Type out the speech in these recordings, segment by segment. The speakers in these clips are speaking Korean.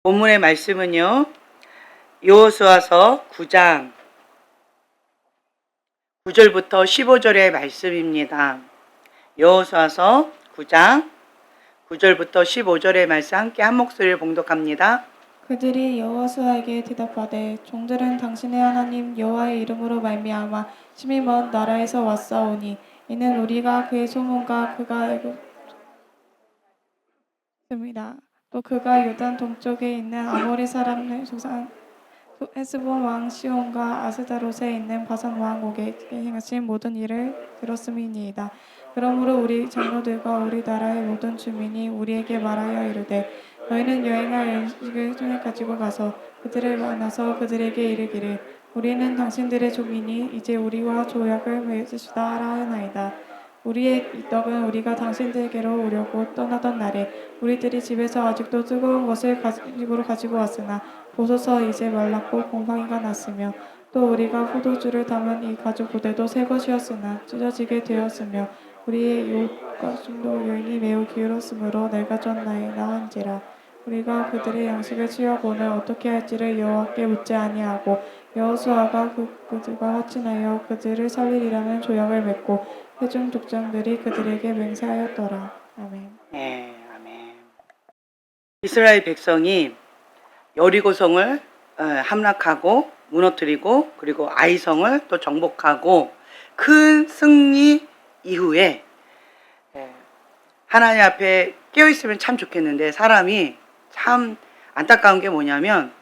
본문의 말씀은요, 여호수아서 9장 9절부터 15절의 말씀입니다. 여호수아서 9장 9절부터 15절의 말씀 함께 한 목소리를 봉독합니다. 그들이 여호수아에게 대답하되 종들은 당신의 하나님 여호와의 이름으로 말미암아 심히 먼 나라에서 왔사오니 이는 우리가 그의 소문과 그가 애굽입니다. 또 그가 요단 동쪽에 있는 아모리 사람의 조상 헤스본 왕 시온과 아스다롯에 있는 바산 왕 옥에게 행하신 모든 일을 들었음이니이다. 그러므로 우리 장로들과 우리 나라의 모든 주민이 우리에게 말하여 이르되 너희는 여행할 음식을 손에 가지고 가서 그들을 만나서 그들에게 이르기를 우리는 당신들의 종이니 이제 우리와 조약을 맺으시다 하나이다. 우리의 이 떡은 우리가 당신들에게로 오려고 떠나던 날에 우리들이 집에서 아직도 뜨거운 것을 집으로 가지고 왔으나 보소서 이제 말랐고 곰팡이가 났으며 또 우리가 포도주를 담은 이 가죽 부대도 새 것이었으나 찢어지게 되었으며 우리의 옷과 숨도 여인이 매우 기울었으므로 낡아졌나이다 한지라. 우리가 그들의 양식을 취하고는 어떻게 할지를 여호와께 묻지 아니하고 여호수아가 그들과 화친하여 그들을 살리리라는 조약을 맺고 회중 족장들이 그들에게 맹세하였더라. 아멘. 네, 아멘. 이스라엘 백성이 여리고성을 함락하고 무너뜨리고 그리고 아이성을 또 정복하고 큰 승리 이후에 하나님 앞에 깨어있으면 참 좋겠는데 사람이 참 안타까운 게 뭐냐면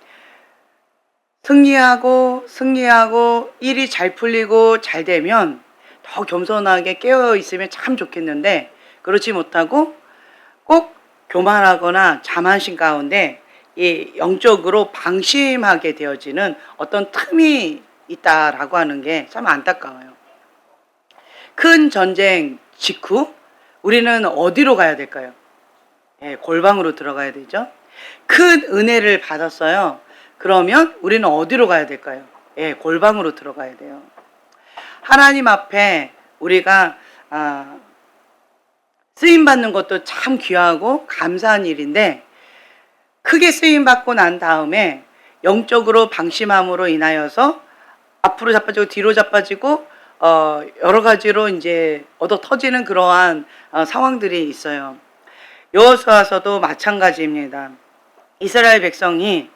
승리하고 일이 잘 풀리고 잘 되면 더 겸손하게 깨어있으면 참 좋겠는데 그렇지 못하고 꼭 교만하거나 자만심 가운데 이 영적으로 방심하게 되어지는 어떤 틈이 있다라고 하는 게 참 안타까워요. 큰 전쟁 직후 우리는 어디로 가야 될까요? 골방으로 들어가야 되죠. 큰 은혜를 받았어요. 그러면 우리는 어디로 가야 될까요? 골방으로 들어가야 돼요. 하나님 앞에 우리가 쓰임받는 것도 참 귀하고 감사한 일인데 크게 쓰임받고 난 다음에 영적으로 방심함으로 인하여서 앞으로 자빠지고 뒤로 자빠지고 여러 가지로 이제 얻어 터지는 그러한 상황들이 있어요. 여호수아서도 마찬가지입니다. 이스라엘 백성이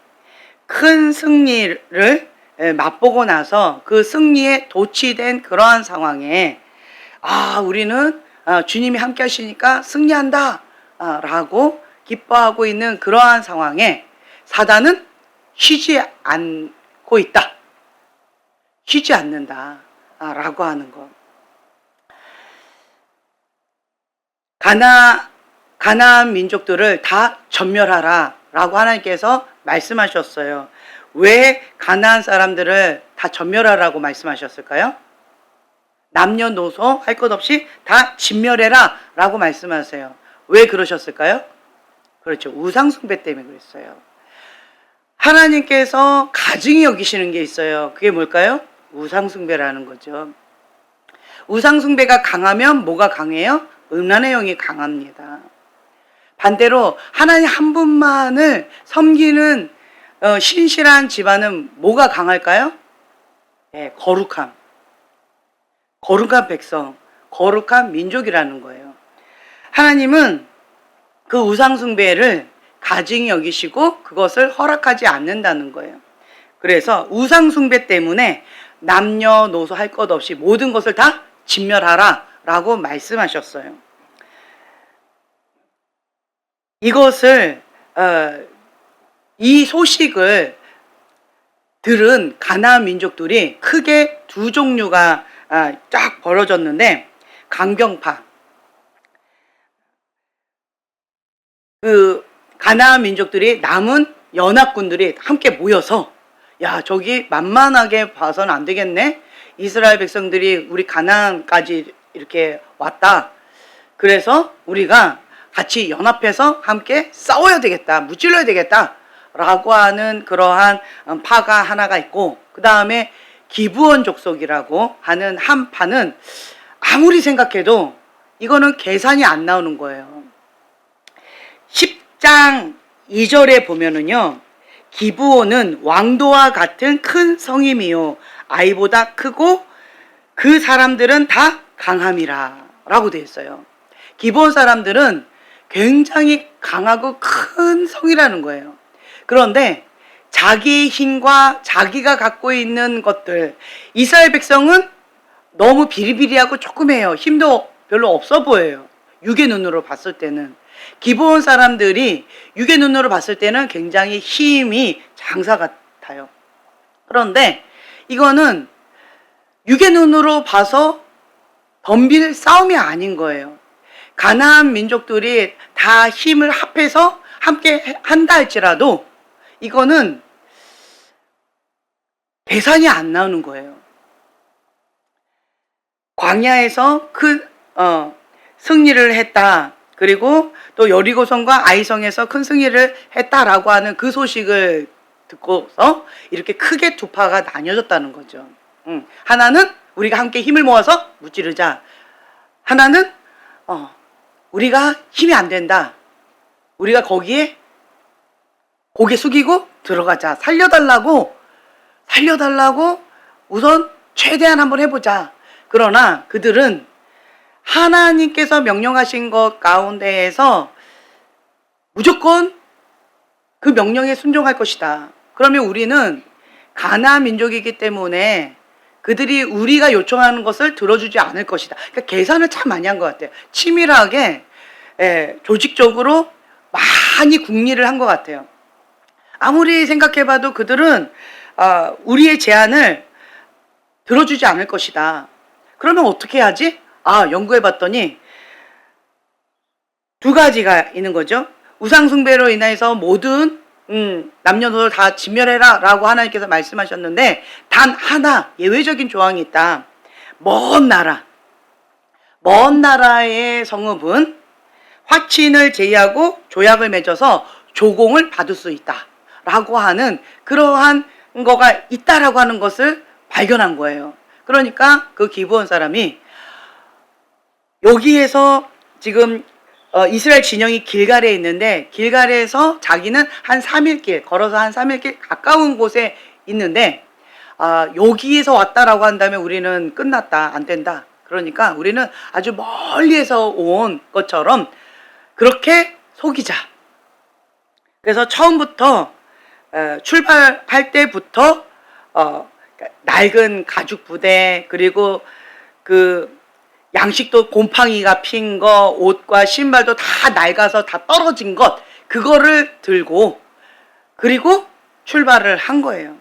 큰 승리를 맛보고 나서 그 승리에 도취된 그러한 상황에 우리는 주님이 함께 하시니까 승리한다 라고 기뻐하고 있는 그러한 상황에 사단은 쉬지 않고 있다. 쉬지 않는다 라고 하는 것. 가나안 민족들을 다 전멸하라 라고 하나님께서 말씀하셨어요. 왜 가나안 사람들을 다 전멸하라고 말씀하셨을까요? 남녀노소 할 것 없이 다 진멸해라 라고 말씀하세요. 왜 그러셨을까요? 그렇죠. 우상숭배 때문에 그랬어요. 하나님께서 가증히 여기시는 게 있어요. 그게 뭘까요? 우상숭배라는 거죠. 우상숭배가 강하면 뭐가 강해요? 음란의 영이 강합니다. 반대로 하나님 한 분만을 섬기는 신실한 집안은 뭐가 강할까요? 거룩함. 거룩한 백성, 거룩한 민족이라는 거예요. 하나님은 그 우상숭배를 가증히 여기시고 그것을 허락하지 않는다는 거예요. 그래서 우상숭배 때문에 남녀노소 할 것 없이 모든 것을 다 진멸하라 라고 말씀하셨어요. 이것을 이 소식을 들은 가나안 민족들이 크게 두 종류가 쫙 벌어졌는데 강경파, 그 가나안 민족들이 남은 연합군들이 함께 모여서 야 저기 만만하게 봐서는 안 되겠네. 이스라엘 백성들이 우리 가나안까지 이렇게 왔다. 그래서 우리가 같이 연합해서 함께 싸워야 되겠다. 무찔러야 되겠다. 라고 하는 그러한 파가 하나가 있고 그 다음에 기브온 족속이라고 하는 한 파는 아무리 생각해도 이거는 계산이 안 나오는 거예요. 10장 2절에 보면은요. 기브온은 왕도와 같은 큰 성임이요 아이보다 크고 그 사람들은 다 강함이라 라고 되어 있어요. 기브온 사람들은 굉장히 강하고 큰 성이라는 거예요. 그런데 자기의 힘과 자기가 갖고 있는 것들, 이스라엘 백성은 너무 비리비리하고 조그매요. 힘도 별로 없어 보여요. 육의 눈으로 봤을 때는. 기브온 사람들이 육의 눈으로 봤을 때는 굉장히 힘이 장사 같아요. 그런데 이거는 육의 눈으로 봐서 덤빌 싸움이 아닌 거예요. 가나안 민족들이 다 힘을 합해서 함께 한다 할지라도 이거는 계산이 안 나오는 거예요. 광야에서 큰 승리를 했다. 그리고 또 여리고성과 아이성에서 큰 승리를 했다라고 하는 그 소식을 듣고서 이렇게 크게 두 파가 나뉘어졌다는 거죠. 하나는 우리가 함께 힘을 모아서 무찌르자. 하나는 우리가 힘이 안 된다. 우리가 거기에 고개 숙이고 들어가자. 살려달라고 우선 최대한 한번 해보자. 그러나 그들은 하나님께서 명령하신 것 가운데에서 무조건 그 명령에 순종할 것이다. 그러면 우리는 가나안 민족이기 때문에 그들이 우리가 요청하는 것을 들어주지 않을 것이다. 그러니까 계산을 참 많이 한 것 같아요. 치밀하게 조직적으로 많이 궁리를 한 것 같아요. 아무리 생각해봐도 그들은 우리의 제안을 들어주지 않을 것이다. 그러면 어떻게 해야지? 연구해봤더니 두 가지가 있는 거죠. 우상숭배로 인해서 모든 남녀노소 다 진멸해라 라고 하나님께서 말씀하셨는데 단 하나 예외적인 조항이 있다. 먼 나라의 성읍은 화친을 제의하고 조약을 맺어서 조공을 받을 수 있다 라고 하는 그러한 거가 있다라고 하는 것을 발견한 거예요. 그러니까 그 기브온 사람이 여기에서 지금 이스라엘 진영이 길갈에 있는데 길갈에서 자기는 한 3일 길 걸어서 한 3일 길 가까운 곳에 있는데 여기에서 왔다라고 한다면 우리는 끝났다 안 된다. 그러니까 우리는 아주 멀리에서 온 것처럼 그렇게 속이자. 그래서 처음부터 출발할 때부터 낡은 가죽 부대 그리고 그 양식도 곰팡이가 핀 거, 옷과 신발도 다 낡아서 다 떨어진 것, 그거를 들고 그리고 출발을 한 거예요.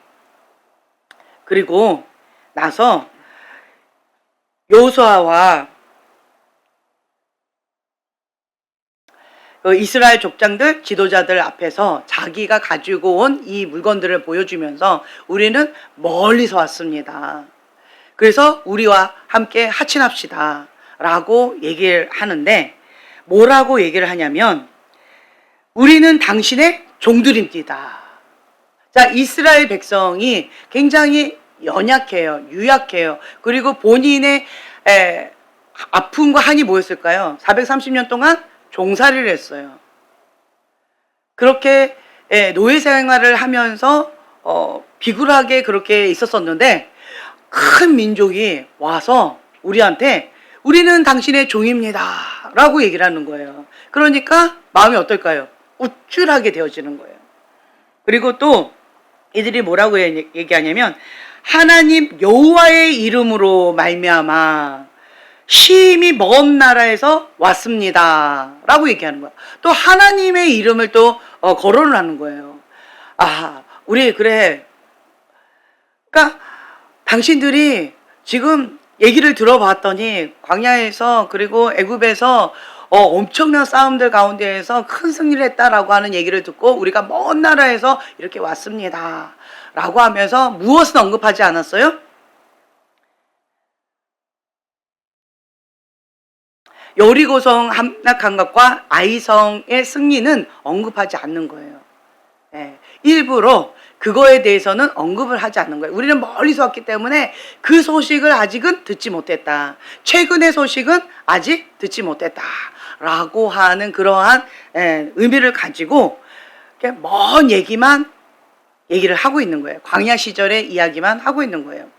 그리고 나서 여호수아와 이스라엘 족장들, 지도자들 앞에서 자기가 가지고 온 이 물건들을 보여주면서 우리는 멀리서 왔습니다. 그래서 우리와 함께 하친합시다 라고 얘기를 하는데 뭐라고 얘기를 하냐면 우리는 당신의 종들입니다. 자, 이스라엘 백성이 굉장히 연약해요. 유약해요. 그리고 본인의 아픔과 한이 뭐였을까요? 430년 동안 종살이를 했어요. 그렇게 노예 생활을 하면서 비굴하게 그렇게 있었었는데 큰 민족이 와서 우리한테 우리는 당신의 종입니다 라고 얘기를 하는 거예요. 그러니까 마음이 어떨까요? 우쭐하게 되어지는 거예요. 그리고 또 이들이 뭐라고 얘기하냐면 하나님 여호와의 이름으로 말미암아 심히 먼 나라에서 왔습니다 라고 얘기하는 거야. 또 하나님의 이름을 또 거론을 하는 거예요. 우리 그래, 그러니까 당신들이 지금 얘기를 들어봤더니 광야에서 그리고 애굽에서 엄청난 싸움들 가운데에서 큰 승리를 했다라고 하는 얘기를 듣고 우리가 먼 나라에서 이렇게 왔습니다 라고 하면서 무엇은 언급하지 않았어요? 여리고성 함락한 것과 아이성의 승리는 언급하지 않는 거예요. 일부러 그거에 대해서는 언급을 하지 않는 거예요. 우리는 멀리서 왔기 때문에 그 소식을 아직은 듣지 못했다. 최근의 소식은 아직 듣지 못했다. 라고 하는 그러한 의미를 가지고 이렇게 먼 얘기를 하고 있는 거예요. 광야 시절의 이야기만 하고 있는 거예요.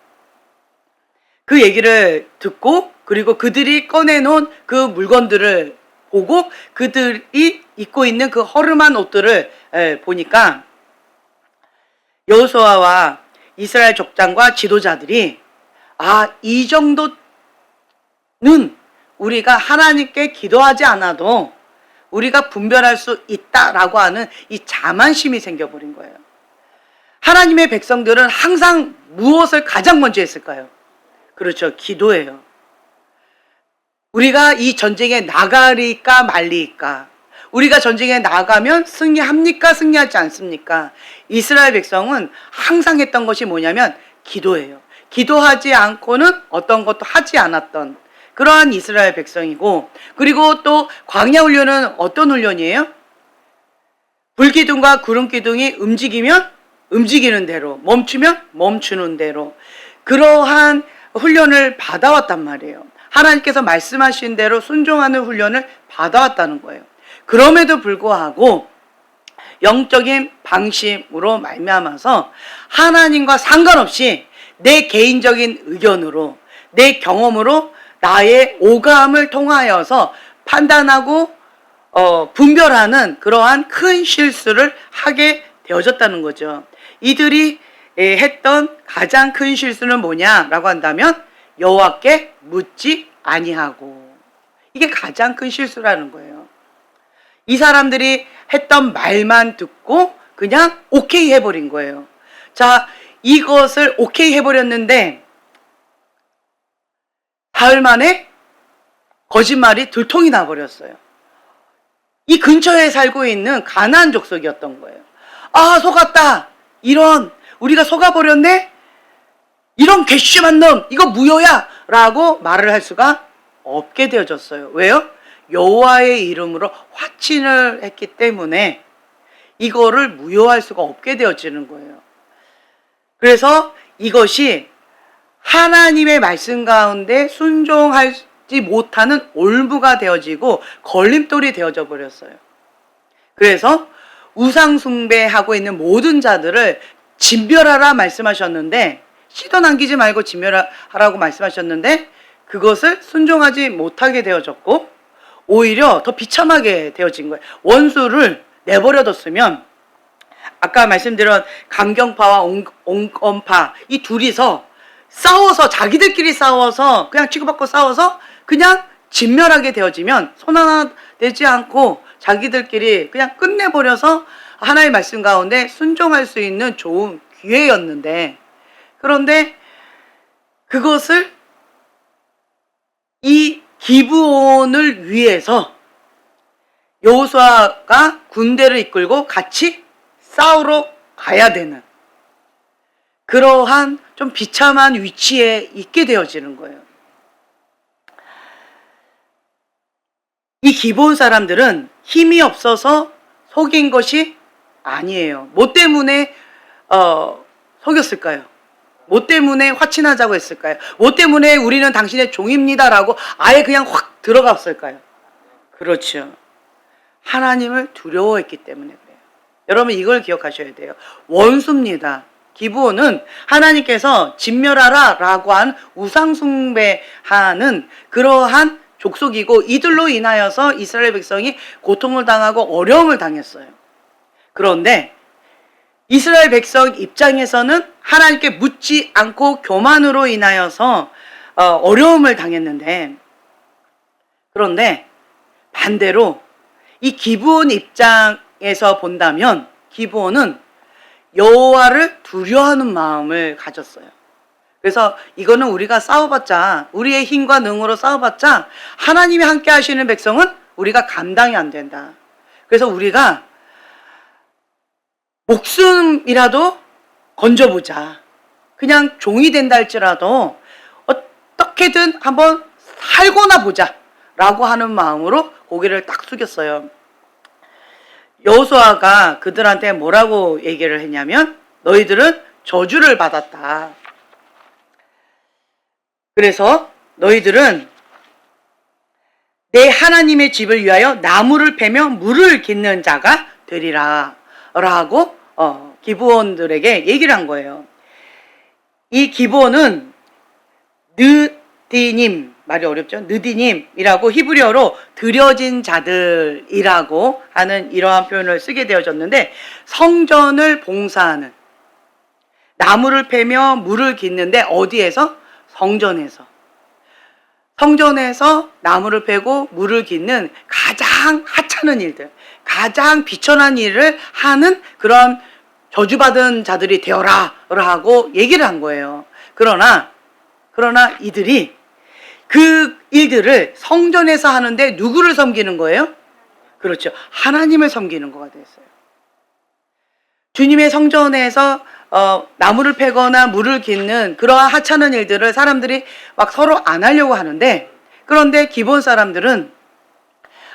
그 얘기를 듣고 그리고 그들이 꺼내놓은 그 물건들을 보고 그들이 입고 있는 그 허름한 옷들을 보니까 여호수아와 이스라엘 족장과 지도자들이 이 정도는 우리가 하나님께 기도하지 않아도 우리가 분별할 수 있다라고 하는 이 자만심이 생겨버린 거예요. 하나님의 백성들은 항상 무엇을 가장 먼저 했을까요? 그렇죠. 기도예요. 우리가 이 전쟁에 나가리까 말리까? 우리가 전쟁에 나가면 승리합니까? 승리하지 않습니까? 이스라엘 백성은 항상 했던 것이 뭐냐면 기도예요. 기도하지 않고는 어떤 것도 하지 않았던 그러한 이스라엘 백성이고, 그리고 또 광야 훈련은 어떤 훈련이에요? 불기둥과 구름기둥이 움직이면 움직이는 대로, 멈추면 멈추는 대로 그러한 훈련을 받아왔단 말이에요. 하나님께서 말씀하신 대로 순종하는 훈련을 받아왔다는 거예요. 그럼에도 불구하고 영적인 방심으로 말미암아서 하나님과 상관없이 내 개인적인 의견으로, 내 경험으로, 나의 오감을 통하여서 판단하고 분별하는 그러한 큰 실수를 하게 되어졌다는 거죠. 이들이 했던 가장 큰 실수는 뭐냐라고 한다면 여호와께 묻지 아니하고, 이게 가장 큰 실수라는 거예요. 이 사람들이 했던 말만 듣고 그냥 오케이 해버린 거예요. 자, 이것을 오케이 해버렸는데 사흘 만에 거짓말이 들통이 나버렸어요. 이 근처에 살고 있는 가나안 족속이었던 거예요. 속았다. 우리가 속아버렸네? 이런 괘씸한 놈, 이거 무효야! 라고 말을 할 수가 없게 되어졌어요. 왜요? 여호와의 이름으로 화친을 했기 때문에 이거를 무효할 수가 없게 되어지는 거예요. 그래서 이것이 하나님의 말씀 가운데 순종하지 못하는 올무가 되어지고 걸림돌이 되어져 버렸어요. 그래서 우상 숭배하고 있는 모든 자들을 진멸하라 말씀하셨는데, 시도 남기지 말고 진멸하라고 말씀하셨는데 그것을 순종하지 못하게 되어졌고 오히려 더 비참하게 되어진 거예요. 원수를 내버려뒀으면 아까 말씀드린 강경파와 온건파 이 둘이서 싸워서, 자기들끼리 싸워서, 그냥 치고받고 싸워서 그냥 진멸하게 되어지면 손 하나 내지 않고 자기들끼리 그냥 끝내버려서 하나님의 말씀 가운데 순종할 수 있는 좋은 기회였는데, 그런데 그것을 이 기브온을 위해서 여호수아가 군대를 이끌고 같이 싸우러 가야 되는 그러한 좀 비참한 위치에 있게 되어지는 거예요. 이 기브온 사람들은 힘이 없어서 속인 것이 아니에요. 뭐 때문에 속였을까요? 뭐 때문에 화친하자고 했을까요? 뭐 때문에 우리는 당신의 종입니다라고 아예 그냥 확 들어갔을까요? 그렇죠. 하나님을 두려워했기 때문에 그래요. 여러분 이걸 기억하셔야 돼요. 원수입니다. 기브온은 하나님께서 진멸하라 라고 한 우상숭배하는 그러한 족속이고, 이들로 인하여서 이스라엘 백성이 고통을 당하고 어려움을 당했어요. 그런데 이스라엘 백성 입장에서는 하나님께 묻지 않고 교만으로 인하여서 어려움을 당했는데, 그런데 반대로 이 기브온 입장에서 본다면 기브온은 여호와를 두려워하는 마음을 가졌어요. 그래서 이거는 우리가 싸워봤자, 우리의 힘과 능으로 싸워봤자 하나님이 함께 하시는 백성은 우리가 감당이 안 된다. 그래서 우리가 목숨이라도 건져보자. 그냥 종이 된다 할지라도 어떻게든 한번 살고나 보자 라고 하는 마음으로 고개를 딱 숙였어요. 여호수아가 그들한테 뭐라고 얘기를 했냐면 너희들은 저주를 받았다. 그래서 너희들은 내 하나님의 집을 위하여 나무를 패며 물을 깃는 자가 되리라 라고 기브온들에게 얘기를 한 거예요. 이 기브온은 느디님, 말이 어렵죠? 느디님이라고 히브리어로 드려진 자들이라고 하는 이러한 표현을 쓰게 되어졌는데, 성전을 봉사하는, 나무를 패며 물을 깃는데 어디에서? 성전에서 나무를 패고 물을 깃는 가장 하찮은 일들, 가장 비천한 일을 하는 그런 저주받은 자들이 되어라 라고 얘기를 한 거예요. 그러나 이들이 그 일들을 성전에서 하는데 누구를 섬기는 거예요? 그렇죠. 하나님을 섬기는 거가 됐어요. 주님의 성전에서 나무를 패거나 물을 깃는 그러한 하찮은 일들을 사람들이 막 서로 안 하려고 하는데, 그런데 기본 사람들은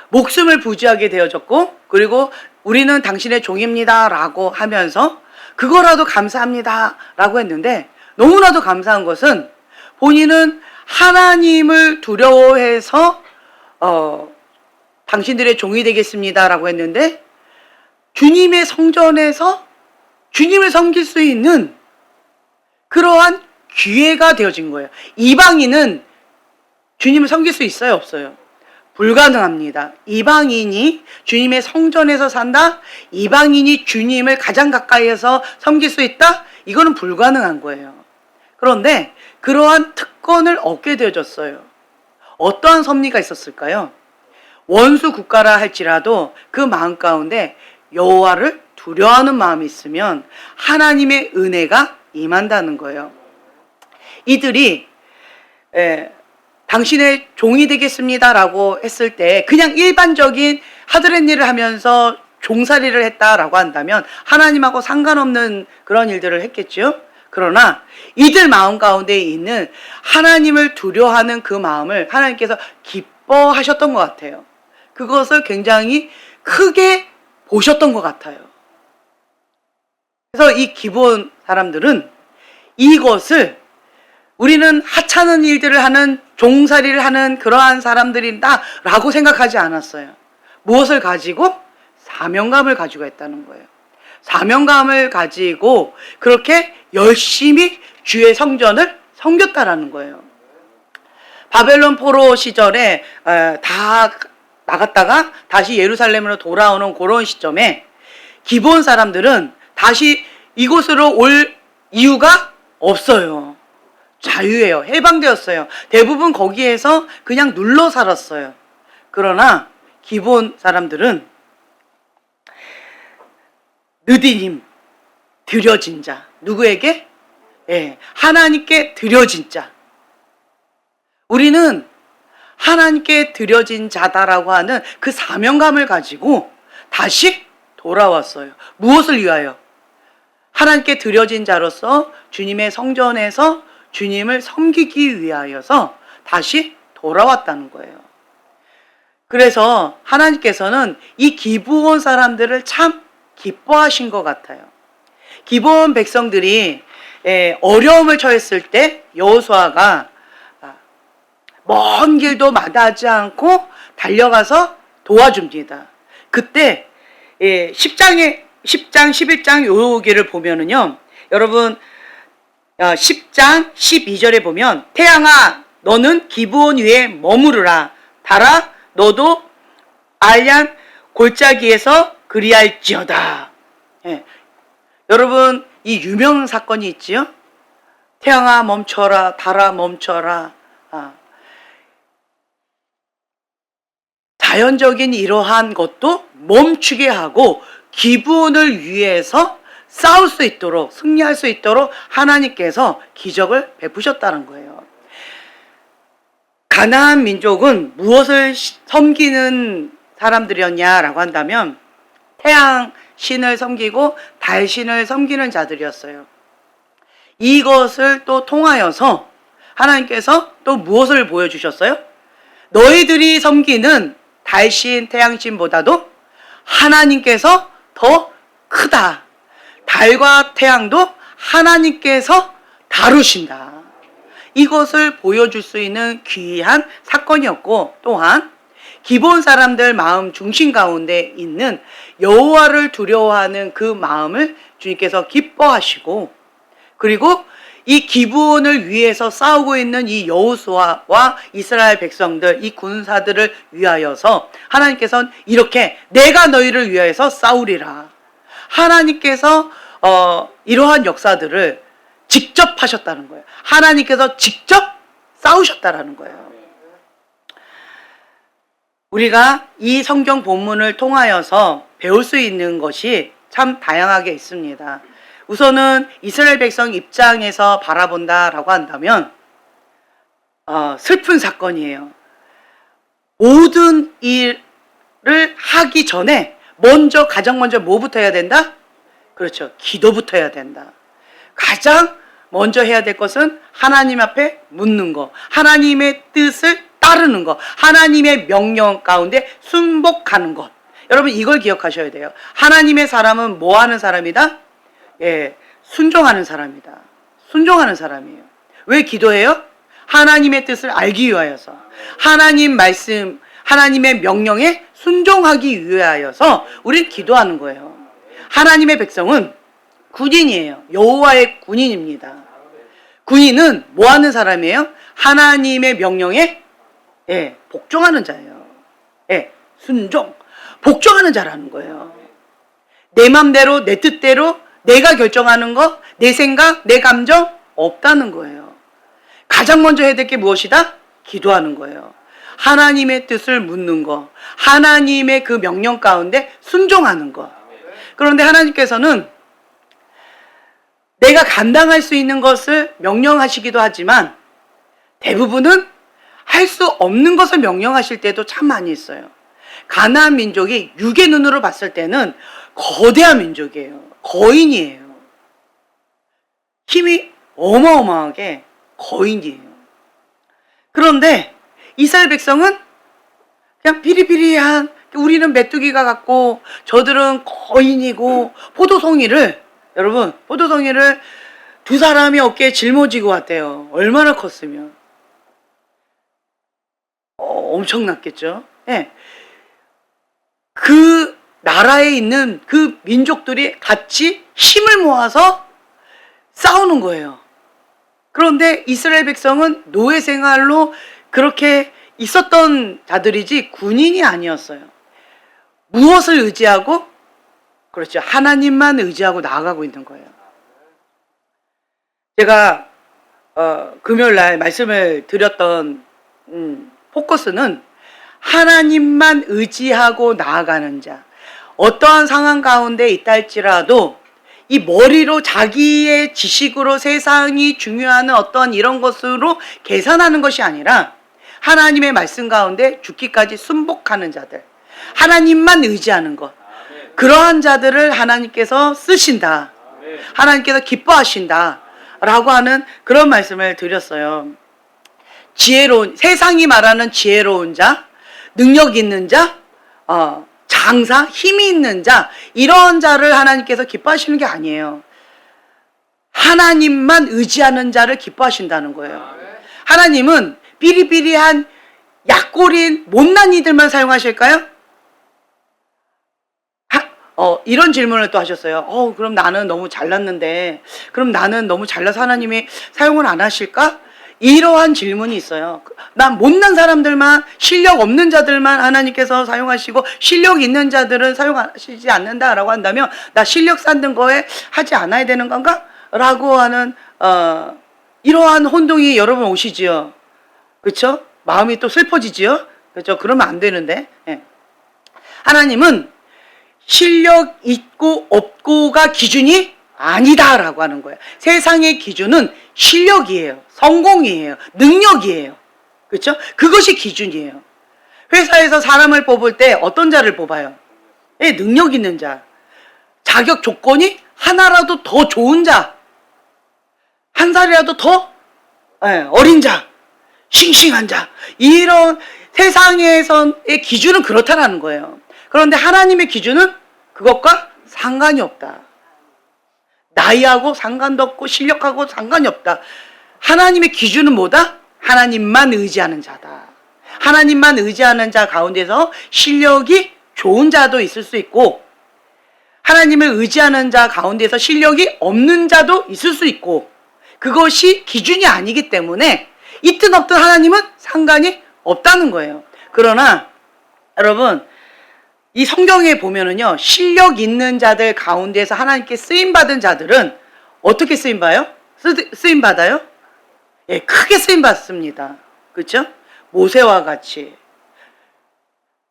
목숨을 부지하게 되어졌고, 그리고 우리는 당신의 종입니다 라고 하면서 그거라도 감사합니다 라고 했는데, 너무나도 감사한 것은 본인은 하나님을 두려워해서 당신들의 종이 되겠습니다 라고 했는데, 주님의 성전에서 주님을 섬길 수 있는 그러한 기회가 되어진 거예요. 이방인은 주님을 섬길 수 있어요, 없어요? 불가능합니다. 이방인이 주님의 성전에서 산다? 이방인이 주님을 가장 가까이에서 섬길 수 있다? 이거는 불가능한 거예요. 그런데 그러한 특권을 얻게 되어졌어요. 어떠한 섭리가 있었을까요? 원수 국가라 할지라도 그 마음 가운데 여호와를 두려워하는 마음이 있으면 하나님의 은혜가 임한다는 거예요. 이들이 당신의 종이 되겠습니다 라고 했을 때 그냥 일반적인 하드렛 일을 하면서 종살이를 했다라고 한다면 하나님하고 상관없는 그런 일들을 했겠죠. 그러나 이들 마음 가운데 있는 하나님을 두려워하는 그 마음을 하나님께서 기뻐하셨던 것 같아요. 그것을 굉장히 크게 보셨던 것 같아요. 그래서 이 기본 사람들은 이것을 우리는 하찮은 일들을 하는, 종살이를 하는 그러한 사람들이다 라고 생각하지 않았어요. 무엇을 가지고? 사명감을 가지고 했다는 거예요. 사명감을 가지고 그렇게 열심히 주의 성전을 섬겼다라는 거예요. 바벨론 포로 시절에 다 나갔다가 다시 예루살렘으로 돌아오는 그런 시점에 기본 사람들은 다시 이곳으로 올 이유가 없어요. 자유예요. 해방되었어요. 대부분 거기에서 그냥 눌러 살았어요. 그러나 기본 사람들은 느디님, 드려진 자. 누구에게? 하나님께 드려진 자. 우리는 하나님께 드려진 자다라고 하는 그 사명감을 가지고 다시 돌아왔어요. 무엇을 위하여? 하나님께 드려진 자로서 주님의 성전에서 주님을 섬기기 위하여서 다시 돌아왔다는 거예요. 그래서 하나님께서는 이 기브온 사람들을 참 기뻐하신 것 같아요. 기브온 백성들이 어려움을 처했을 때 여호수아가 먼 길도 마다하지 않고 달려가서 도와줍니다. 그때 10장, 11장 요기를 보면은요, 여러분 10장 12절에 보면 태양아 너는 기브온 위에 머무르라, 달아 너도 알얀 골짜기에서 그리할지어다. 여러분 이 유명 사건이 있지요. 태양아 멈춰라, 달아 멈춰라. 자연적인 이러한 것도 멈추게 하고 기브온을 위해서 싸울 수 있도록, 승리할 수 있도록 하나님께서 기적을 베푸셨다는 거예요. 가나안 민족은 무엇을 섬기는 사람들이었냐라고 한다면 태양 신을 섬기고 달 신을 섬기는 자들이었어요. 이것을 또 통하여서 하나님께서 또 무엇을 보여주셨어요? 너희들이 섬기는 달신, 태양신보다도 하나님께서 더 크다. 달과 태양도 하나님께서 다루신다. 이것을 보여줄 수 있는 귀한 사건이었고, 또한 기본 사람들 마음 중심 가운데 있는 여호와를 두려워하는 그 마음을 주님께서 기뻐하시고, 그리고 이 기브온을 위해서 싸우고 있는 이 여호수아와 이스라엘 백성들, 이 군사들을 위하여서 하나님께서는 이렇게 내가 너희를 위하여서 싸우리라. 하나님께서 이러한 역사들을 직접 하셨다는 거예요. 하나님께서 직접 싸우셨다라는 거예요. 우리가 이 성경 본문을 통하여서 배울 수 있는 것이 참 다양하게 있습니다. 우선은 이스라엘 백성 입장에서 바라본다라고 한다면 슬픈 사건이에요. 모든 일을 하기 전에 가장 먼저 뭐부터 해야 된다? 그렇죠. 기도부터 해야 된다. 가장 먼저 해야 될 것은 하나님 앞에 묻는 거, 하나님의 뜻을 따르는 것, 하나님의 명령 가운데 순복하는 것. 여러분 이걸 기억하셔야 돼요. 하나님의 사람은 뭐 하는 사람이다? 예, 순종하는 사람이다. 순종하는 사람이에요. 왜 기도해요? 하나님의 뜻을 알기 위하여서, 하나님 말씀, 하나님의 명령에 순종하기 위하여서 우린 기도하는 거예요. 하나님의 백성은 군인이에요. 여호와의 군인입니다. 군인은 뭐 하는 사람이에요? 하나님의 명령에 복종하는 자예요. 순종, 복종하는 자라는 거예요. 내 맘대로, 내 뜻대로 내가 결정하는 거, 내 생각, 내 감정 없다는 거예요. 가장 먼저 해야 될 게 무엇이다? 기도하는 거예요. 하나님의 뜻을 묻는 거, 하나님의 그 명령 가운데 순종하는 거. 그런데 하나님께서는 내가 감당할 수 있는 것을 명령하시기도 하지만 대부분은 할 수 없는 것을 명령하실 때도 참 많이 있어요. 가나안 민족이 육의 눈으로 봤을 때는 거대한 민족이에요. 거인이에요. 힘이 어마어마하게 거인이에요. 그런데 이스라엘 백성은 그냥 비리비리한, 우리는 메뚜기가 같고 저들은 거인이고, 여러분 포도송이를 두 사람이 어깨에 짊어지고 왔대요. 얼마나 컸으면 엄청났겠죠. 그 나라에 있는 그 민족들이 같이 힘을 모아서 싸우는 거예요. 그런데 이스라엘 백성은 노예 생활로 그렇게 있었던 자들이지 군인이 아니었어요. 무엇을 의지하고? 그렇죠. 하나님만 의지하고 나아가고 있는 거예요. 제가 금요일 날 말씀을 드렸던 포커스는 하나님만 의지하고 나아가는 자. 어떠한 상황 가운데 있다 할지라도 이 머리로 자기의 지식으로 세상이 중요한 어떤 이런 것으로 계산하는 것이 아니라 하나님의 말씀 가운데 죽기까지 순복하는 자들, 하나님만 의지하는 것, 그러한 자들을 하나님께서 쓰신다, 하나님께서 기뻐하신다 라고 하는 그런 말씀을 드렸어요. 지혜로운, 세상이 말하는 지혜로운 자, 능력 있는 자, 장사, 힘이 있는 자, 이런 자를 하나님께서 기뻐하시는 게 아니에요. 하나님만 의지하는 자를 기뻐하신다는 거예요. 하나님은 비리비리한 약골인 못난 이들만 사용하실까요? 이런 질문을 또 하셨어요. 그럼 나는 너무 잘났는데, 그럼 나는 너무 잘나서 하나님이 사용을 안 하실까? 이러한 질문이 있어요. 난 못난 사람들만, 실력 없는 자들만 하나님께서 사용하시고 실력 있는 자들은 사용하시지 않는다라고 한다면 나 실력 쌓는 거에 하지 않아야 되는 건가? 라고 하는 이러한 혼동이 여러분 오시지요. 그렇죠? 마음이 또 슬퍼지지요. 그렇죠? 그러면 안 되는데. 하나님은 실력 있고 없고가 기준이 아니다라고 하는 거예요. 세상의 기준은 실력이에요. 성공이에요. 능력이에요. 그렇죠? 그것이 기준이에요. 회사에서 사람을 뽑을 때 어떤 자를 뽑아요? 능력 있는 자. 자격 조건이 하나라도 더 좋은 자. 한 살이라도 더 어린 자. 싱싱한 자. 이런 세상에서의 기준은 그렇다라는 거예요. 그런데 하나님의 기준은 그것과 상관이 없다. 나이하고 상관도 없고 실력하고 상관이 없다. 하나님의 기준은 뭐다? 하나님만 의지하는 자다. 하나님만 의지하는 자 가운데서 실력이 좋은 자도 있을 수 있고, 하나님을 의지하는 자 가운데서 실력이 없는 자도 있을 수 있고, 그것이 기준이 아니기 때문에 있든 없든 하나님은 상관이 없다는 거예요. 그러나 여러분, 이 성경에 보면은요, 실력 있는 자들 가운데서 하나님께 쓰임받은 자들은 어떻게 쓰임받아요? 쓰임받아요? 예, 크게 쓰임받습니다. 그렇죠? 모세와 같이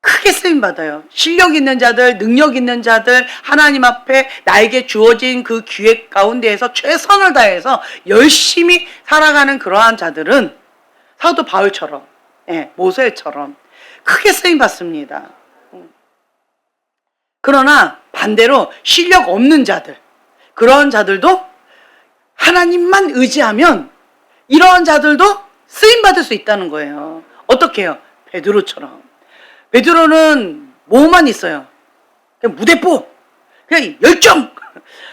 크게 쓰임받아요. 실력 있는 자들, 능력 있는 자들, 하나님 앞에 나에게 주어진 그 기획 가운데에서 최선을 다해서 열심히 살아가는 그러한 자들은 사도 바울처럼, 예, 모세처럼 크게 쓰임받습니다. 그러나 반대로 실력 없는 자들, 그런 자들도 하나님만 의지하면 이러한 자들도 쓰임받을 수 있다는 거예요. 어떻게 해요? 베드로처럼. 베드로는 뭐만 있어요? 그냥 무대뽀, 그냥 열정,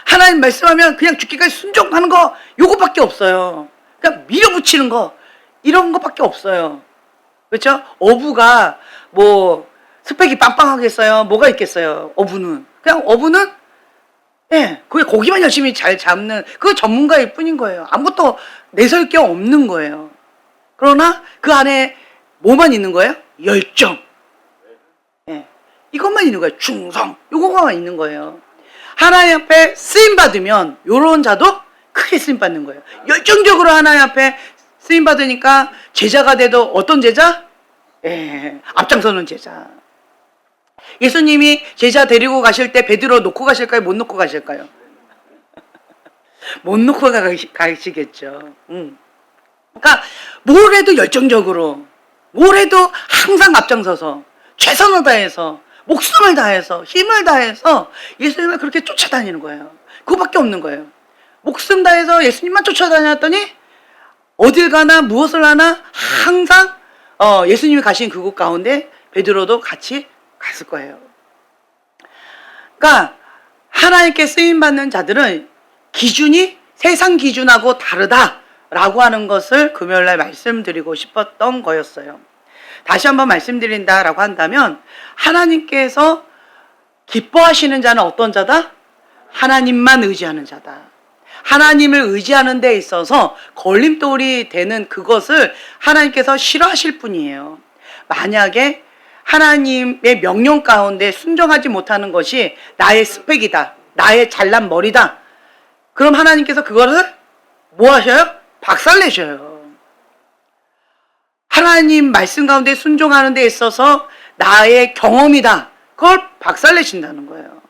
하나님 말씀하면 그냥 죽기까지 순종하는 거, 요거밖에 없어요. 그냥 밀어붙이는 거, 이런 거밖에 없어요. 그렇죠? 어부가 뭐 스펙이 빵빵하겠어요? 뭐가 있겠어요? 어부는 예, 그게 고기만 열심히 잘 잡는 그 전문가일 뿐인 거예요. 아무것도 내설 게 없는 거예요. 그러나 그 안에 뭐만 있는 거예요? 열정. 예, 이것만 있는 거예요. 충성. 요거만 있는 거예요. 하나님 앞에 쓰임 받으면 요런 자도 크게 쓰임 받는 거예요. 열정적으로 하나님 앞에 쓰임 받으니까 제자가 돼도 어떤 제자? 예, 앞장서는 제자. 예수님이 제자 데리고 가실 때 베드로 놓고 가실까요? 못 놓고 가실까요? 못 놓고 가시겠죠. 그러니까 뭘 해도 열정적으로, 뭘 해도 항상 앞장서서 최선을 다해서 목숨을 다해서 힘을 다해서 예수님을 그렇게 쫓아다니는 거예요. 그거밖에 없는 거예요. 목숨 다해서 예수님만 쫓아다녔더니 어딜 가나 무엇을 하나 항상 예수님이 가신 그곳 가운데 베드로도 같이 갔을 거예요. 그러니까 하나님께 쓰임받는 자들은 기준이 세상 기준하고 다르다라고 하는 것을 금요일날 말씀드리고 싶었던 거였어요. 다시 한번 말씀드린다라고 한다면 하나님께서 기뻐하시는 자는 어떤 자다? 하나님만 의지하는 자다. 하나님을 의지하는 데 있어서 걸림돌이 되는 그것을 하나님께서 싫어하실 뿐이에요. 만약에 하나님의 명령 가운데 순종하지 못하는 것이 나의 스펙이다, 나의 잘난 머리다, 그럼 하나님께서 그거를 뭐 하셔요? 박살내셔요. 하나님 말씀 가운데 순종하는 데 있어서 나의 경험이다, 그걸 박살내신다는 거예요.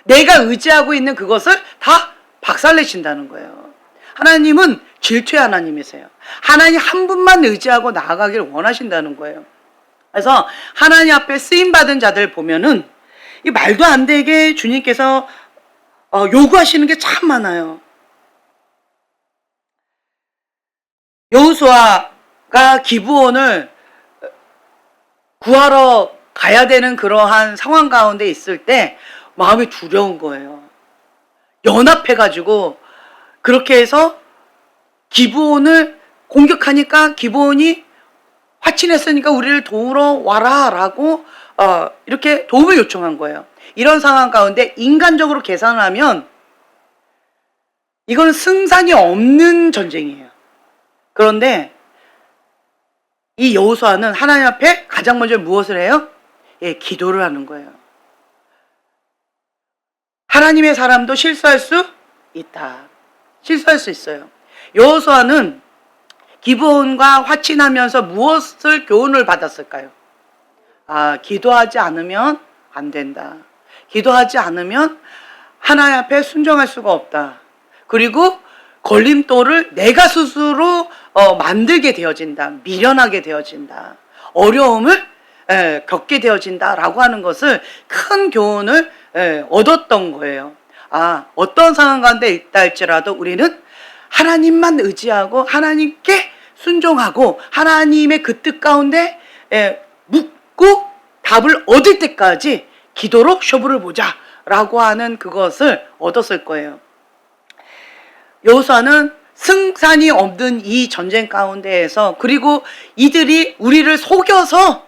내가 의지하고 있는 그것을 다 박살내신다는 거예요. 하나님은 질투의 하나님이세요. 하나님 한 분만 의지하고 나아가기를 원하신다는 거예요. 그래서 하나님 앞에 쓰임받은 자들 보면은 이 말도 안 되게 주님께서 요구하시는 게 참 많아요. 여호수아가 기브온을 구하러 가야 되는 그러한 상황 가운데 있을 때 마음이 두려운 거예요. 연합해가지고 그렇게 해서 기브온을 공격하니까 기브온이 화친했으니까 우리를 도우러 와라 라고 이렇게 도움을 요청한 거예요. 이런 상황 가운데 인간적으로 계산을 하면 이거는 승산이 없는 전쟁이에요. 그런데 이 여호수아는 하나님 앞에 가장 먼저 무엇을 해요? 예, 기도를 하는 거예요. 하나님의 사람도 실수할 수 있다. 실수할 수 있어요. 여호수아는 기브온과 화친하면서 무엇을 교훈을 받았을까요? 기도하지 않으면 안 된다. 기도하지 않으면 하나님 앞에 순종할 수가 없다. 그리고 걸림돌을 내가 스스로 만들게 되어진다. 미련하게 되어진다. 어려움을 겪게 되어진다라고 하는 것을 큰 교훈을 얻었던 거예요. 어떤 상황 가운데 있다 할지라도 우리는 하나님만 의지하고 하나님께 순종하고 하나님의 그 뜻 가운데 묻고 답을 얻을 때까지 기도로 쇼부를 보자 라고 하는 그것을 얻었을 거예요. 여호수아는 승산이 없는 이 전쟁 가운데에서, 그리고 이들이 우리를 속여서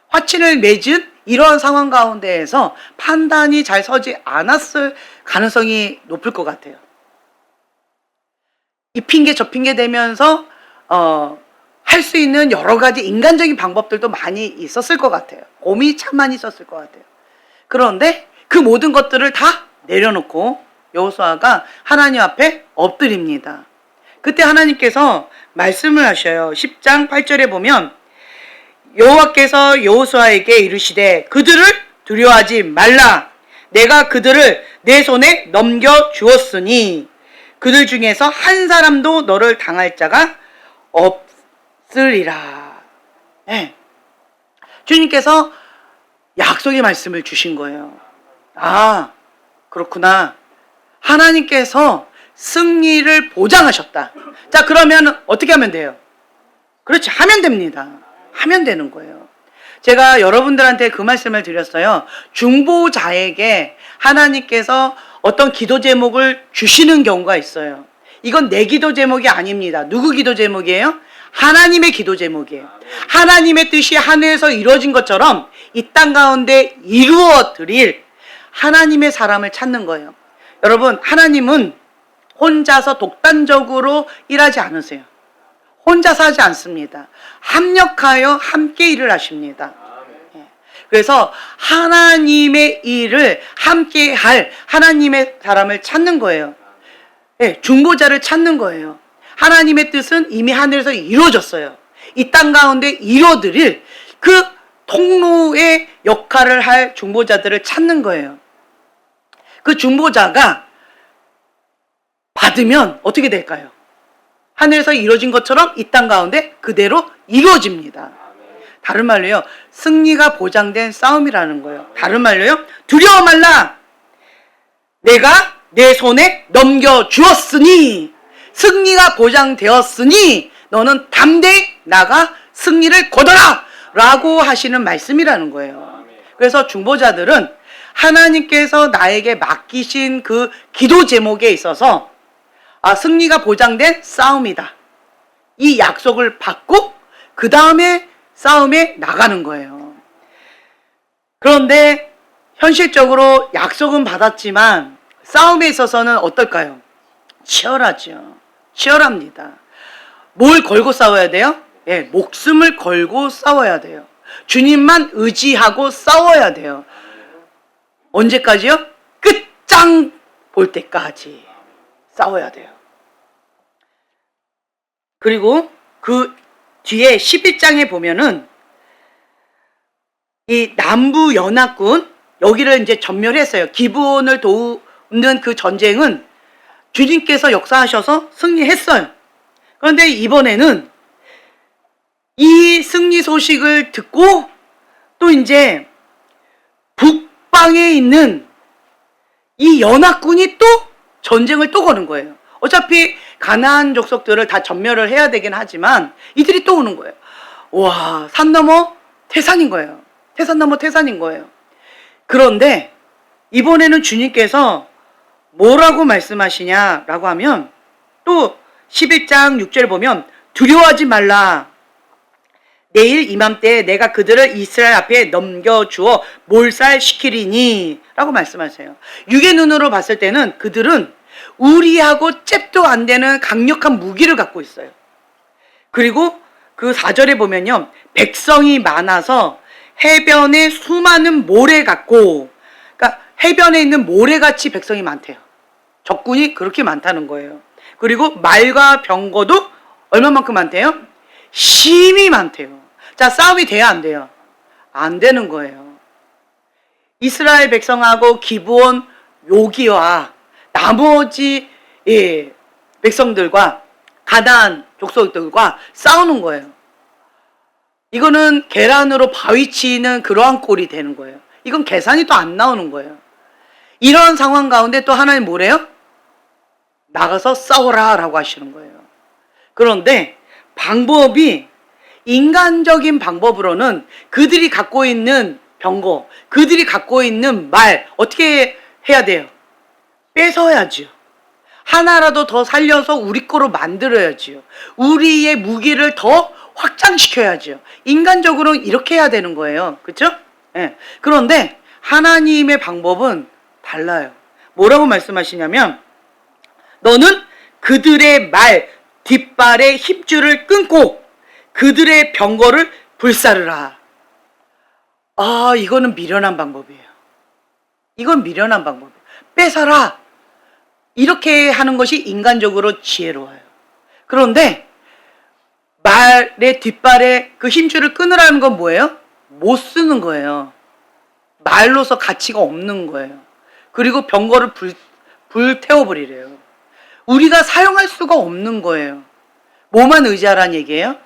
화친을 맺은 이러한 상황 가운데에서 판단이 잘 서지 않았을 가능성이 높을 것 같아요. 이 핑계 저 핑계 대면서 할 수 있는 여러 가지 인간적인 방법들도 많이 있었을 것 같아요. 고민이 참 많이 있었을 것 같아요. 그런데 그 모든 것들을 다 내려놓고 여호수아가 하나님 앞에 엎드립니다. 그때 하나님께서 말씀을 하셔요. 10장 8절에 보면 여호와께서 여호수아에게 이르시되 그들을 두려워하지 말라. 내가 그들을 내 손에 넘겨 주었으니 그들 중에서 한 사람도 너를 당할 자가 없으리라. 네. 주님께서 약속의 말씀을 주신 거예요. 아, 그렇구나. 하나님께서 승리를 보장하셨다. 자, 그러면 어떻게 하면 돼요? 그렇지, 하면 됩니다. 하면 되는 거예요. 제가 여러분들한테 그 말씀을 드렸어요. 중보자에게 하나님께서 어떤 기도 제목을 주시는 경우가 있어요. 이건 내 기도 제목이 아닙니다. 누구 기도 제목이에요? 하나님의 기도 제목이에요. 하나님의 뜻이 하늘에서 이루어진 것처럼 이 땅 가운데 이루어 드릴 하나님의 사람을 찾는 거예요. 여러분, 하나님은 혼자서 독단적으로 일하지 않으세요. 혼자서 하지 않습니다. 합력하여 함께 일을 하십니다. 그래서 하나님의 일을 함께 할 하나님의 사람을 찾는 거예요. 중보자를 찾는 거예요. 하나님의 뜻은 이미 하늘에서 이루어졌어요. 이 땅 가운데 이루어드릴 그 통로의 역할을 할 중보자들을 찾는 거예요. 그 중보자가 받으면 어떻게 될까요? 하늘에서 이루어진 것처럼 이 땅 가운데 그대로 이루어집니다. 다른 말로요, 승리가 보장된 싸움이라는 거예요. 다른 말로요, 두려워 말라. 내가 내 손에 넘겨주었으니, 승리가 보장되었으니 너는 담대히 나가 승리를 거둬라 라고 하시는 말씀이라는 거예요. 그래서 중보자들은 하나님께서 나에게 맡기신 그 기도 제목에 있어서 승리가 보장된 싸움이다, 이 약속을 받고 그 다음에 싸움에 나가는 거예요. 그런데 현실적으로 약속은 받았지만 싸움에 있어서는 어떨까요? 치열하죠. 치열합니다. 뭘 걸고 싸워야 돼요? 목숨을 걸고 싸워야 돼요. 주님만 의지하고 싸워야 돼요. 언제까지요? 끝장 볼 때까지 싸워야 돼요. 그리고 그 뒤에 11장에 보면은 이 남부 연합군, 여기를 이제 전멸했어요. 기브온을 도우는 그 전쟁은 주님께서 역사하셔서 승리했어요. 그런데 이번에는 이 승리 소식을 듣고 또 이제 북방에 있는 이 연합군이 또 전쟁을 또 거는 거예요. 어차피 가나안 족속들을 다 전멸을 해야 되긴 하지만 이들이 또 오는 거예요. 와, 산 넘어 태산인 거예요. 태산 넘어 태산인 거예요. 그런데 이번에는 주님께서 뭐라고 말씀하시냐라고 하면 또 11장 6절 보면 두려워하지 말라. 내일 이맘때에 내가 그들을 이스라엘 앞에 넘겨주어 몰살시키리니 라고 말씀하세요. 육의 눈으로 봤을 때는 그들은 우리하고 잽도 안 되는 강력한 무기를 갖고 있어요. 그리고 그 4절에 보면요, 백성이 많아서 해변에 수많은 모래 같고, 그러니까 해변에 있는 모래같이 백성이 많대요. 적군이 그렇게 많다는 거예요. 그리고 말과 병거도 얼마만큼 많대요? 심히 많대요. 자, 싸움이 돼야 안 돼요? 안 되는 거예요. 이스라엘 백성하고 기브온 요기와 나머지 백성들과 가나안 족속들과 싸우는 거예요. 이거는 계란으로 바위 치는 그러한 꼴이 되는 거예요. 이건 계산이 또 안 나오는 거예요. 이런 상황 가운데 또 하나님 뭐래요? 나가서 싸워라 라고 하시는 거예요. 그런데 방법이 인간적인 방법으로는 그들이 갖고 있는 병거, 그들이 갖고 있는 말 어떻게 해야 돼요? 뺏어야죠. 하나라도 더 살려서 우리 거로 만들어야지요. 우리의 무기를 더 확장시켜야지요. 인간적으로 이렇게 해야 되는 거예요. 그렇죠? 예. 그런데 하나님의 방법은 달라요. 뭐라고 말씀하시냐면 너는 그들의 말 뒷발의 힘줄을 끊고 그들의 병거를 불사르라. 아, 이거는 미련한 방법이에요. 이건 미련한 방법이에요. 뺏어라. 이렇게 하는 것이 인간적으로 지혜로워요. 그런데 말의 뒷발에 그 힘줄을 끊으라는 건 뭐예요? 못 쓰는 거예요. 말로서 가치가 없는 거예요. 그리고 병거를 불태워버리래요. 우리가 사용할 수가 없는 거예요. 뭐만 의지하라는 얘기예요?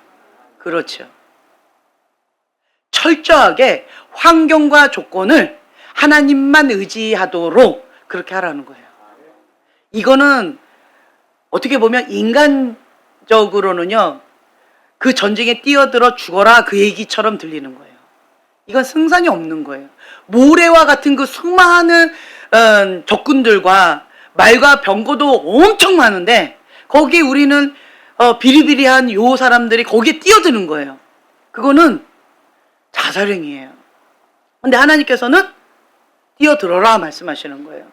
그렇죠. 철저하게 환경과 조건을 하나님만 의지하도록 그렇게 하라는 거예요. 이거는 어떻게 보면 인간적으로는요, 그 전쟁에 뛰어들어 죽어라 그 얘기처럼 들리는 거예요. 이건 승산이 없는 거예요. 모래와 같은 그 수많은 적군들과 말과 병거도 엄청 많은데 거기에 우리는 비리비리한 요 사람들이 거기에 뛰어드는 거예요. 그거는 자살행위예요. 근데 하나님께서는 뛰어들어라 말씀하시는 거예요.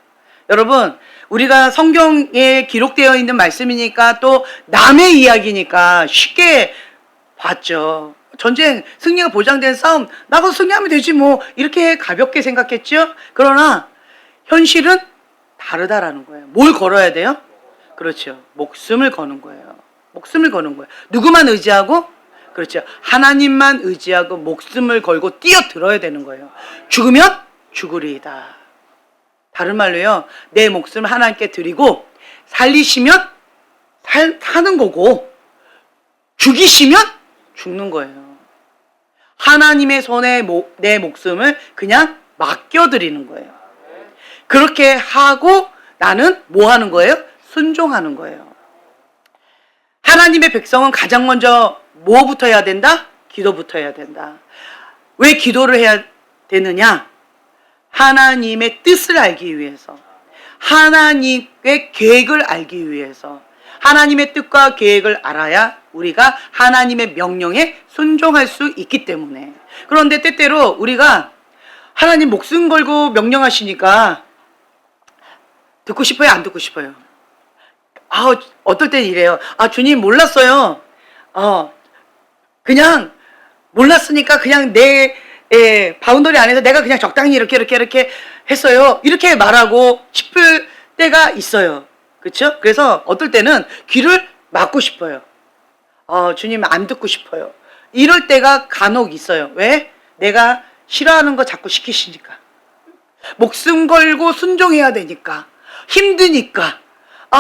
여러분, 우리가 성경에 기록되어 있는 말씀이니까 또 남의 이야기니까 쉽게 봤죠. 전쟁 승리가 보장된 싸움 나가서 승리하면 되지 뭐 이렇게 가볍게 생각했죠. 그러나 현실은 다르다라는 거예요. 뭘 걸어야 돼요? 그렇죠. 목숨을 거는 거예요. 목숨을 거는 거예요. 누구만 의지하고? 그렇죠. 하나님만 의지하고 목숨을 걸고 뛰어들어야 되는 거예요. 죽으면 죽으리이다. 다른 말로요, 내 목숨을 하나님께 드리고 살리시면 사는 거고 죽이시면 죽는 거예요. 하나님의 손에 내 목숨을 그냥 맡겨드리는 거예요. 그렇게 하고 나는 뭐 하는 거예요? 순종하는 거예요. 하나님의 백성은 가장 먼저 뭐부터 해야 된다? 기도부터 해야 된다. 왜 기도를 해야 되느냐? 하나님의 뜻을 알기 위해서, 하나님의 계획을 알기 위해서. 하나님의 뜻과 계획을 알아야 우리가 하나님의 명령에 순종할 수 있기 때문에. 그런데 때때로 우리가 하나님 목숨 걸고 명령하시니까 듣고 싶어요? 안 듣고 싶어요? 어떨 땐 이래요. 주님 몰랐어요. 그냥 몰랐으니까 그냥 내 바운더리 안에서 내가 그냥 적당히 이렇게 했어요. 이렇게 말하고 싶을 때가 있어요. 그렇죠? 그래서 어떨 때는 귀를 막고 싶어요. 주님 안 듣고 싶어요. 이럴 때가 간혹 있어요. 왜? 내가 싫어하는 거 자꾸 시키시니까. 목숨 걸고 순종해야 되니까. 힘드니까.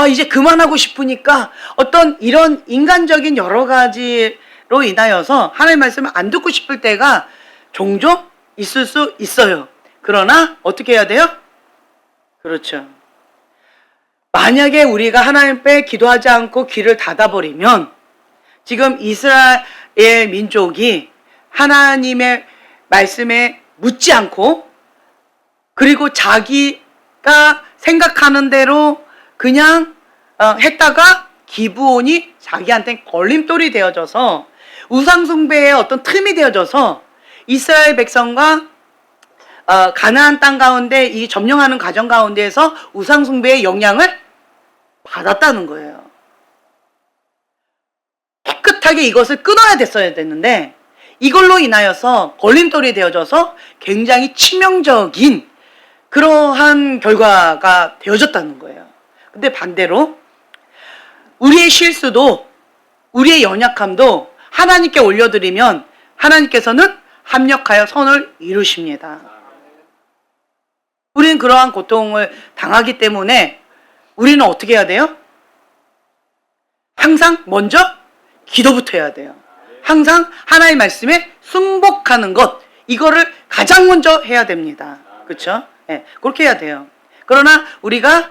이제 그만하고 싶으니까 어떤 이런 인간적인 여러 가지로 인하여서 하나님의 말씀을 안 듣고 싶을 때가 종종 있을 수 있어요. 그러나 어떻게 해야 돼요? 그렇죠. 만약에 우리가 하나님께 기도하지 않고 귀를 닫아버리면 지금 이스라엘 민족이 하나님의 말씀에 묻지 않고 그리고 자기가 생각하는 대로 그냥 했다가 기브온이 자기한테 걸림돌이 되어져서 우상숭배의 어떤 틈이 되어져서 이스라엘 백성과 가나안 땅 가운데 이 점령하는 과정 가운데에서 우상숭배의 영향을 받았다는 거예요. 깨끗하게 이것을 끊어야 됐어야 됐는데 이걸로 인하여서 걸림돌이 되어져서 굉장히 치명적인 그러한 결과가 되어졌다는 거예요. 근데 반대로 우리의 실수도 우리의 연약함도 하나님께 올려드리면 하나님께서는 합력하여 선을 이루십니다. 우리는 그러한 고통을 당하기 때문에 우리는 어떻게 해야 돼요? 항상 먼저 기도부터 해야 돼요. 항상 하나님의 말씀에 순복하는 것, 이거를 가장 먼저 해야 됩니다. 그렇죠? 네, 그렇게 해야 돼요. 그러나 우리가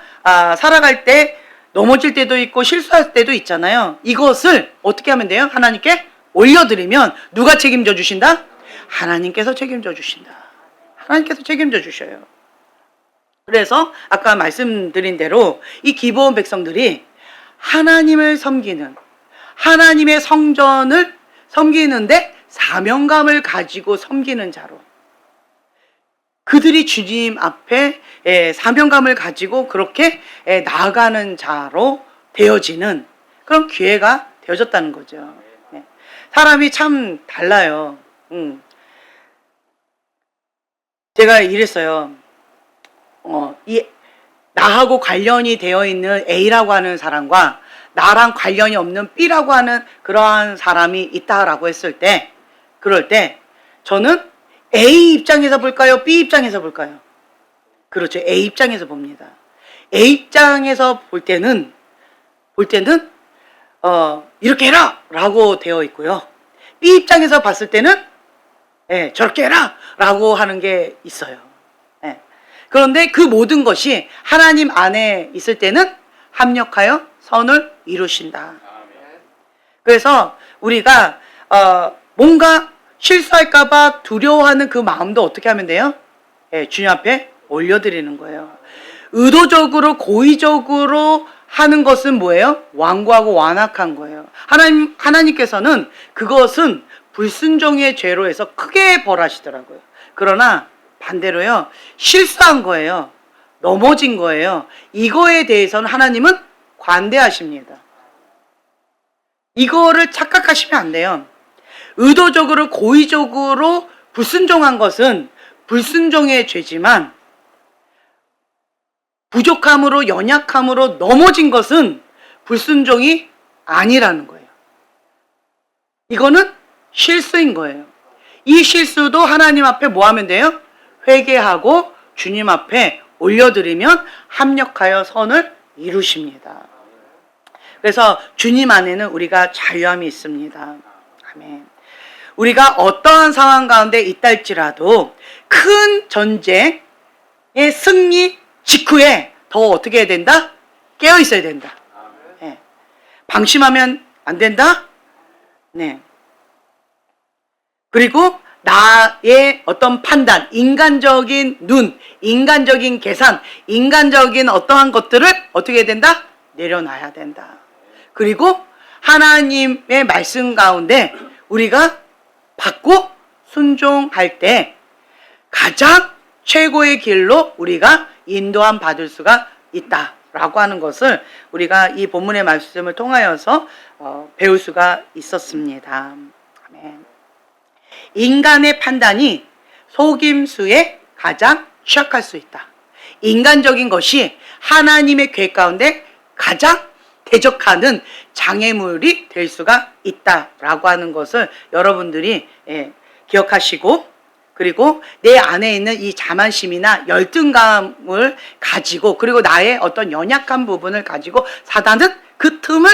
살아갈 때 넘어질 때도 있고 실수할 때도 있잖아요. 이것을 어떻게 하면 돼요? 하나님께 올려드리면 누가 책임져 주신다? 하나님께서 책임져 주신다. 하나님께서 책임져 주셔요. 그래서 아까 말씀드린 대로 이 기브온 백성들이 하나님을 섬기는, 하나님의 성전을 섬기는데 사명감을 가지고 섬기는 자로, 그들이 주님 앞에 사명감을 가지고 그렇게 나아가는 자로 되어지는 그런 기회가 되어졌다는 거죠. 사람이 참 달라요. 제가 이랬어요. 나하고 관련이 되어 있는 A라고 하는 사람과 나랑 관련이 없는 B라고 하는 그러한 사람이 있다라고 했을 때, 그럴 때 저는 A 입장에서 볼까요? B 입장에서 볼까요? 그렇죠. A 입장에서 봅니다. A 입장에서 볼 때는 이렇게 해라! 라고 되어 있고요. B 입장에서 봤을 때는 저렇게 해라! 라고 하는 게 있어요. 그런데 그 모든 것이 하나님 안에 있을 때는 합력하여 선을 이루신다. 그래서 우리가 뭔가 실수할까봐 두려워하는 그 마음도 어떻게 하면 돼요? 주님 앞에 올려드리는 거예요. 의도적으로 고의적으로 하는 것은 뭐예요? 완고하고 완악한 거예요. 하나님께서는 그것은 불순종의 죄로 해서 크게 벌하시더라고요. 그러나 반대로요, 실수한 거예요. 넘어진 거예요. 이거에 대해서는 하나님은 관대하십니다. 이거를 착각하시면 안 돼요. 의도적으로 고의적으로 불순종한 것은 불순종의 죄지만, 부족함으로 연약함으로 넘어진 것은 불순종이 아니라는 거예요. 이거는 실수인 거예요. 이 실수도 하나님 앞에 뭐 하면 돼요? 회개하고 주님 앞에 올려드리면 합력하여 선을 이루십니다. 그래서 주님 안에는 우리가 자유함이 있습니다. 아멘. 우리가 어떠한 상황 가운데 있다 할지라도 큰 전쟁의 승리 직후에 더 어떻게 해야 된다? 깨어 있어야 된다. 네. 방심하면 안 된다. 네. 그리고 나의 어떤 판단, 인간적인 눈, 인간적인 계산, 인간적인 어떠한 것들을 어떻게 해야 된다? 내려놔야 된다. 그리고 하나님의 말씀 가운데 우리가 받고 순종할 때 가장 최고의 길로 우리가 인도함 받을 수가 있다라고 하는 것을 우리가 이 본문의 말씀을 통하여서 배울 수가 있었습니다. 아멘. 인간의 판단이 속임수에 가장 취약할 수 있다. 인간적인 것이 하나님의 계획 가운데 가장 대적하는 장애물이 될 수가 있다라고 하는 것을 여러분들이 기억하시고, 그리고 내 안에 있는 이 자만심이나 열등감을 가지고, 그리고 나의 어떤 연약한 부분을 가지고 사단은 그 틈을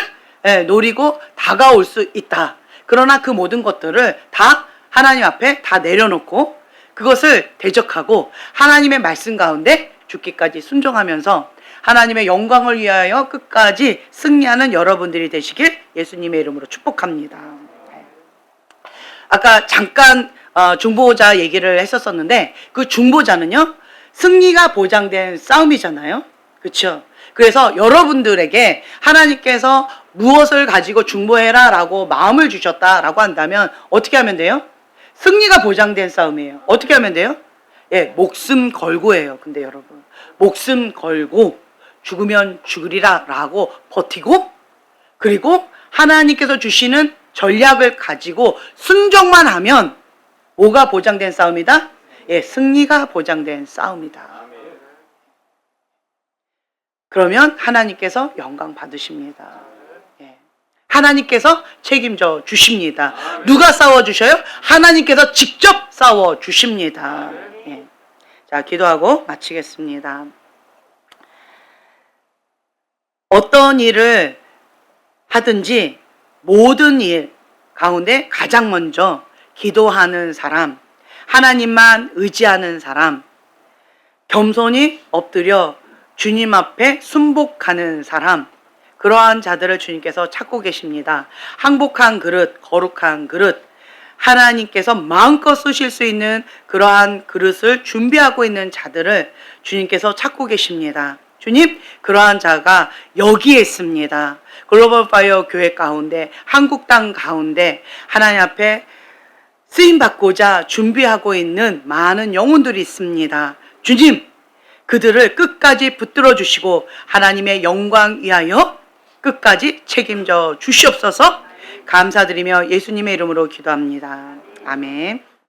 노리고 다가올 수 있다. 그러나 그 모든 것들을 다 하나님 앞에 다 내려놓고 그것을 대적하고 하나님의 말씀 가운데 죽기까지 순종하면서 하나님의 영광을 위하여 끝까지 승리하는 여러분들이 되시길 예수님의 이름으로 축복합니다. 아까 잠깐 중보자 얘기를 했었었는데, 그 중보자는요, 승리가 보장된 싸움이잖아요. 그렇죠? 그래서 여러분들에게 하나님께서 무엇을 가지고 중보해라 라고 마음을 주셨다라고 한다면 어떻게 하면 돼요? 승리가 보장된 싸움이에요. 어떻게 하면 돼요? 목숨 걸고 해요. 근데 여러분, 목숨 걸고 죽으면 죽으리라 라고 버티고, 그리고 하나님께서 주시는 전략을 가지고 순종만 하면 뭐가 보장된 싸움이다? 승리가 보장된 싸움이다. 그러면 하나님께서 영광 받으십니다. 하나님께서 책임져 주십니다. 누가 싸워주셔요? 하나님께서 직접 싸워주십니다. 자, 기도하고 마치겠습니다. 어떤 일을 하든지 모든 일 가운데 가장 먼저 기도하는 사람, 하나님만 의지하는 사람, 겸손히 엎드려 주님 앞에 순복하는 사람, 그러한 자들을 주님께서 찾고 계십니다. 항복한 그릇, 거룩한 그릇, 하나님께서 마음껏 쓰실 수 있는 그러한 그릇을 준비하고 있는 자들을 주님께서 찾고 계십니다. 주님, 그러한 자가 여기에 있습니다. 글로벌 파이어 교회 가운데, 한국 땅 가운데 하나님 앞에 쓰임받고자 준비하고 있는 많은 영혼들이 있습니다. 주님, 그들을 끝까지 붙들어 주시고 하나님의 영광 위하여 끝까지 책임져 주시옵소서. 감사드리며 예수님의 이름으로 기도합니다. 아멘.